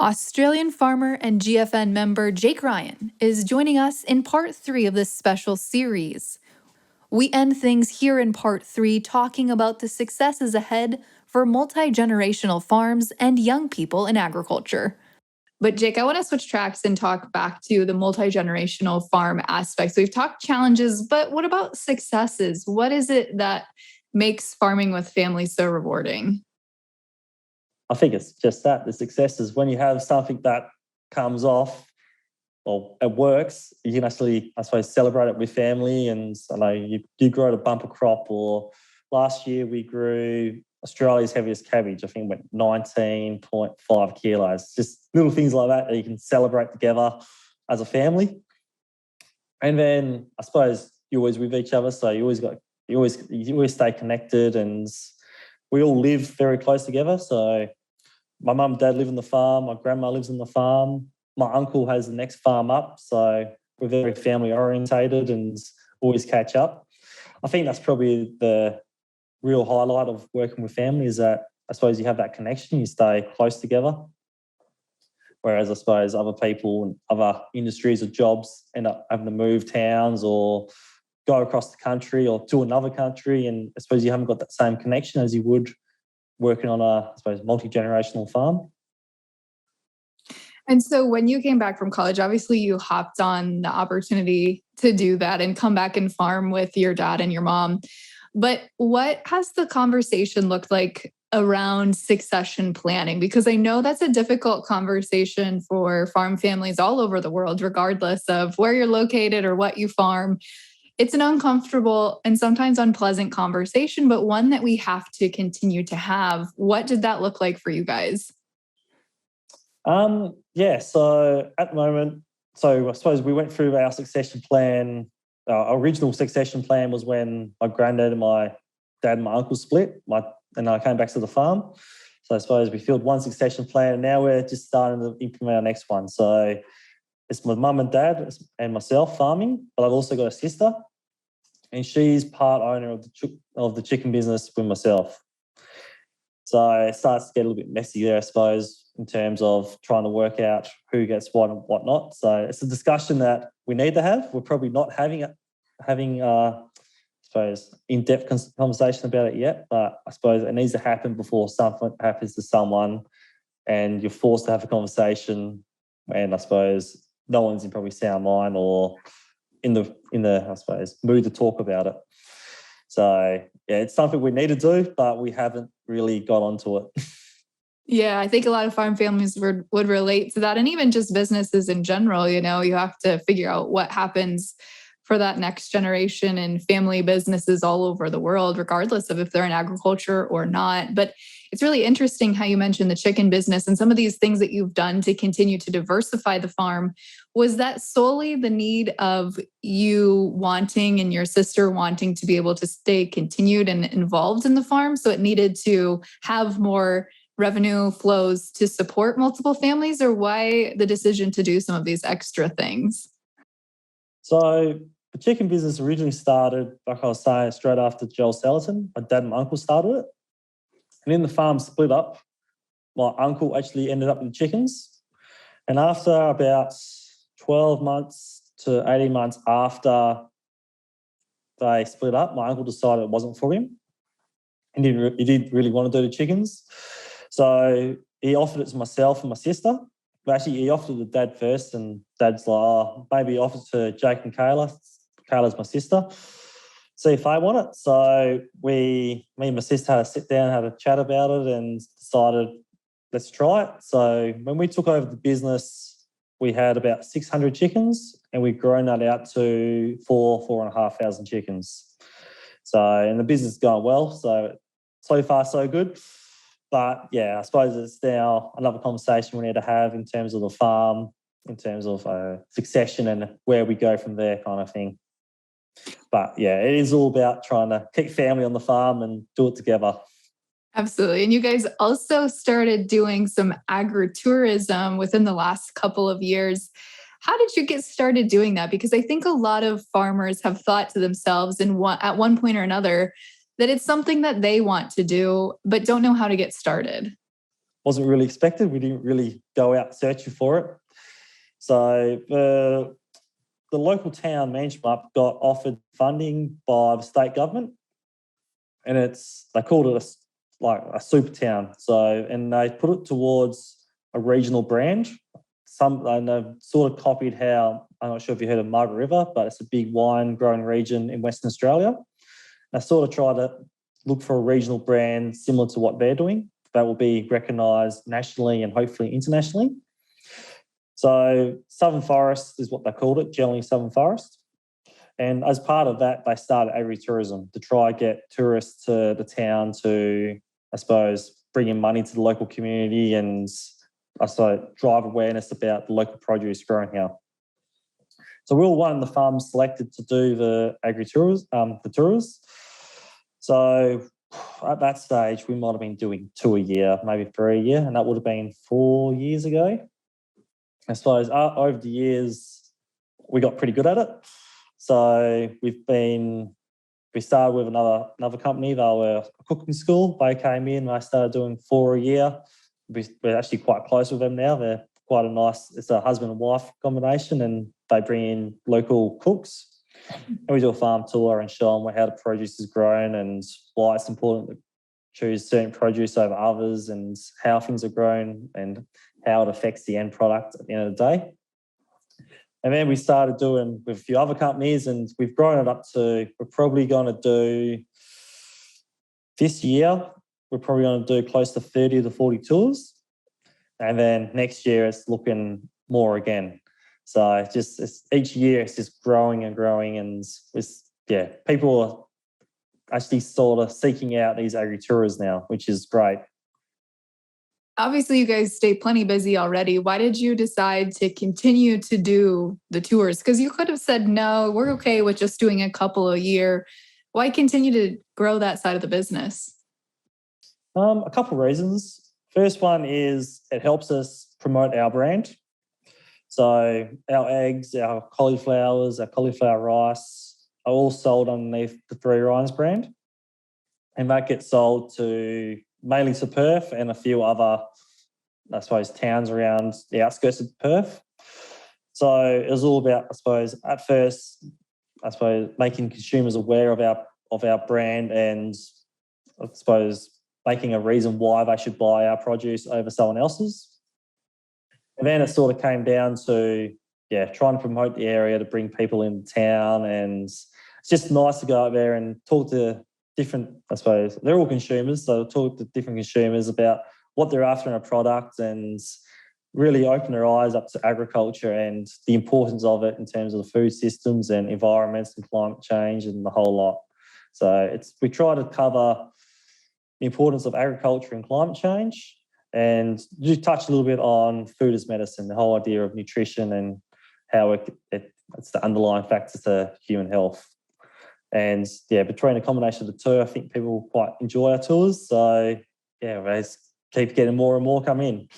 Australian farmer and GFN member Jake Ryan is joining us in part 3 of this special series. We end things here in part 3 talking about the successes ahead for multi-generational farms and young people in agriculture. But Jake, I want to switch tracks and talk back to the multi-generational farm aspect. So we've talked challenges, but what about successes? What is it that makes farming with families so rewarding? I think it's just that the success is when you have something that comes off or it works, you can actually, I suppose, celebrate it with family. And you grow a bumper crop. Or last year we grew Australia's heaviest cabbage. I think it went 19.5 kilos. Just little things like that you can celebrate together as a family. And then I suppose you're always with each other, so you always stay connected, and we all live very close together. So my mum and dad live on the farm, my grandma lives on the farm, my uncle has the next farm up. So we're very family orientated and always catch up. I think that's probably the real highlight of working with family, is that I suppose you have that connection, you stay close together. Whereas I suppose other people and other industries or jobs end up having to move towns or go across the country or to another country, and I suppose you haven't got that same connection as you would working on a, I suppose, multi-generational farm. And so when you came back from college, obviously you hopped on the opportunity to do that and come back and farm with your dad and your mom. But what has the conversation looked like around succession planning? Because I know that's a difficult conversation for farm families all over the world, regardless of where you're located or what you farm. It's an uncomfortable and sometimes unpleasant conversation, but one that we have to continue to have. What did that look like for you guys? So at the moment, I suppose we went through our succession plan. Our original succession plan was when my granddad and my dad and my uncle split, and I came back to the farm. So I suppose we filled one succession plan, and now we're just starting to implement our next one. So it's my mum and dad and myself farming, but I've also got a sister, and she's part owner of the chicken business with myself. So it starts to get a little bit messy there, I suppose, in terms of trying to work out who gets what and what not. So it's a discussion that we need to have. We're probably not having I suppose, in-depth conversation about it yet, but I suppose it needs to happen before something happens to someone and you're forced to have a conversation, and I suppose no one's in probably sound mind or in the I suppose mood to talk about it. So yeah, it's something we need to do, but we haven't really got onto it. Yeah, I think a lot of farm families would relate to that. And even just businesses in general, you have to figure out what happens for that next generation and family businesses all over the world, regardless of if they're in agriculture or not. But it's really interesting how you mentioned the chicken business and some of these things that you've done to continue to diversify the farm. Was that solely the need of you wanting and your sister wanting to be able to stay continued and involved in the farm? So it needed to have more revenue flows to support multiple families, or why the decision to do some of these extra things? So the chicken business originally started, like I was saying, straight after Joel Salatin. My dad and my uncle started it. And then the farm split up. My uncle actually ended up with the chickens. And after about 12 months to 18 months after they split up, my uncle decided it wasn't for him. He didn't really want to do the chickens. So he offered it to myself and my sister. But actually, he offered it to Dad first, and Dad's like, maybe he offered it to Jake and Kayla. Kayla's my sister. See if they want it. So me and my sister had a sit down, had a chat about it, and decided, let's try it. So when we took over the business, we had about 600 chickens, and we've grown that out to 4,500 chickens. So, and the business is going well. So far, so good. But yeah, I suppose it's now another conversation we need to have in terms of the farm, in terms of succession and where we go from there, kind of thing. But yeah, it is all about trying to keep family on the farm and do it together. Absolutely. And you guys also started doing some agritourism within the last couple of years. How did you get started doing that? Because I think a lot of farmers have thought to themselves at one point or another that it's something that they want to do, but don't know how to get started. wasn't really expected. We didn't really go out searching for it. So the local town, Manchmup, got offered funding by the state government, and they called it a super town. So, and they put it towards a regional brand. And they've sort of copied how, I'm not sure if you heard of Margaret River, but it's a big wine growing region in Western Australia. I sort of try to look for a regional brand similar to what they're doing that will be recognised nationally and hopefully internationally. So Southern Forest is what they called it, generally Southern Forest. And as part of that, they started agritourism to try and get tourists to the town to, I suppose, bring in money to the local community and also drive awareness about the local produce grown here. So we were one of the farms selected to do the agri-tours, the tours. So at that stage, we might have been doing 2 a year, maybe 3 a year, and that would have been 4 years ago. I suppose over the years, we got pretty good at it. So we started with another company. They were a cooking school. They came in and I started doing 4 a year. We're actually quite close with them now. They're quite it's a husband and wife combination, and they bring in local cooks. And we do a farm tour and show them how the produce is grown and why it's important to choose certain produce over others and how things are grown and how it affects the end product at the end of the day. And then we started doing with a few other companies, and we've grown it up to, we're probably going to do this year, we're probably going to do close to 30 to 40 tours. And then next year it's looking more again. So each year it's just growing and growing, and people are actually sort of seeking out these agri-tours now, which is great. Obviously, you guys stay plenty busy already. Why did you decide to continue to do the tours? Because you could have said, no, we're okay with just doing a couple a year. Why continue to grow that side of the business? A couple of reasons. First one is it helps us promote our brand. So our eggs, our cauliflowers, our cauliflower rice are all sold underneath the Three Ryan's brand. And that gets sold mainly to Perth and a few other, I suppose, towns around the outskirts of Perth. So it was all about, I suppose, at first, making consumers aware of our brand and, I suppose, making a reason why they should buy our produce over someone else's. And then it sort of came down to, trying to promote the area to bring people into town. And it's just nice to go out there and talk to different, I suppose, they're all consumers. So talk to different consumers about what they're after in a product and really open their eyes up to agriculture and the importance of it in terms of the food systems and environments and climate change and the whole lot. So we try to cover the importance of agriculture and climate change, and you touch a little bit on food as medicine, the whole idea of nutrition and how it's the underlying factor to human health. And between a combination of the two, I think people quite enjoy our tours. So we just keep getting more and more come in.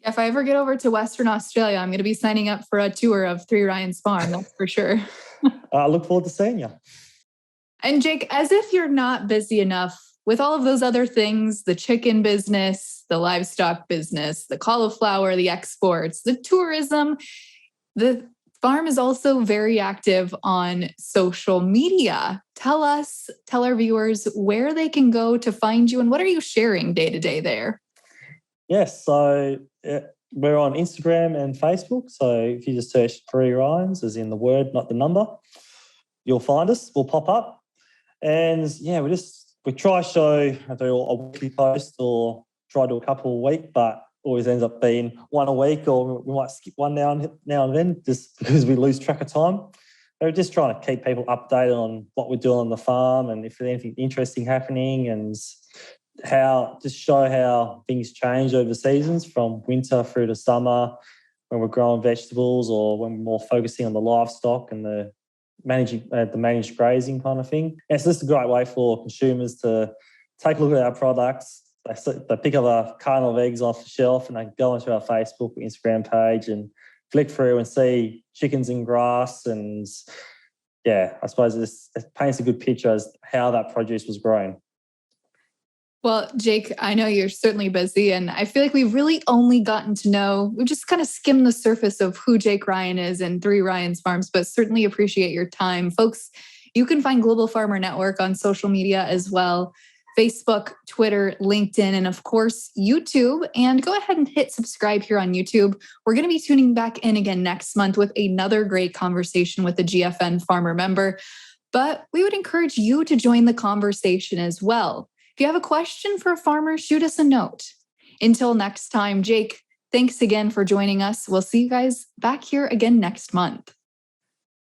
If I ever get over to Western Australia, I'm going to be signing up for a tour of Three Ryan's farm, that's for sure. I look forward to seeing you. And Jake, as if you're not busy enough with all of those other things, the chicken business, the livestock business, the cauliflower, the exports, the tourism, the farm is also very active on social media. Tell our viewers where they can go to find you and what are you sharing day to day there? Yes, so we're on Instagram and Facebook. So if you just search Three Ryans, as in the word, not the number, you'll find us. We'll pop up. And we try to do a weekly post or try to do a couple a week, but always ends up being one a week, or we might skip one now and then just because we lose track of time. We're just trying to keep people updated on what we're doing on the farm and if there's anything interesting happening, and show how things change over seasons from winter through to summer when we're growing vegetables or when we're more focusing on the livestock and the managed grazing kind of thing. And so this is a great way for consumers to take a look at our products. They pick up a carton of eggs off the shelf and they go onto our Facebook or Instagram page and flick through and see chickens in grass. And I suppose it paints a good picture as how that produce was grown. Well, Jake, I know you're certainly busy, and I feel like we've really only gotten to know, we've just kind of skimmed the surface of who Jake Ryan is and Three Ryan's Farms, but certainly appreciate your time. Folks, you can find Global Farmer Network on social media as well: Facebook, Twitter, LinkedIn, and of course, YouTube. And go ahead and hit subscribe here on YouTube. We're going to be tuning back in again next month with another great conversation with a GFN farmer member. But we would encourage you to join the conversation as well. If you have a question for a farmer, shoot us a note. Until next time, Jake, thanks again for joining us. We'll see you guys back here again next month.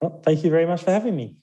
Well, thank you very much for having me.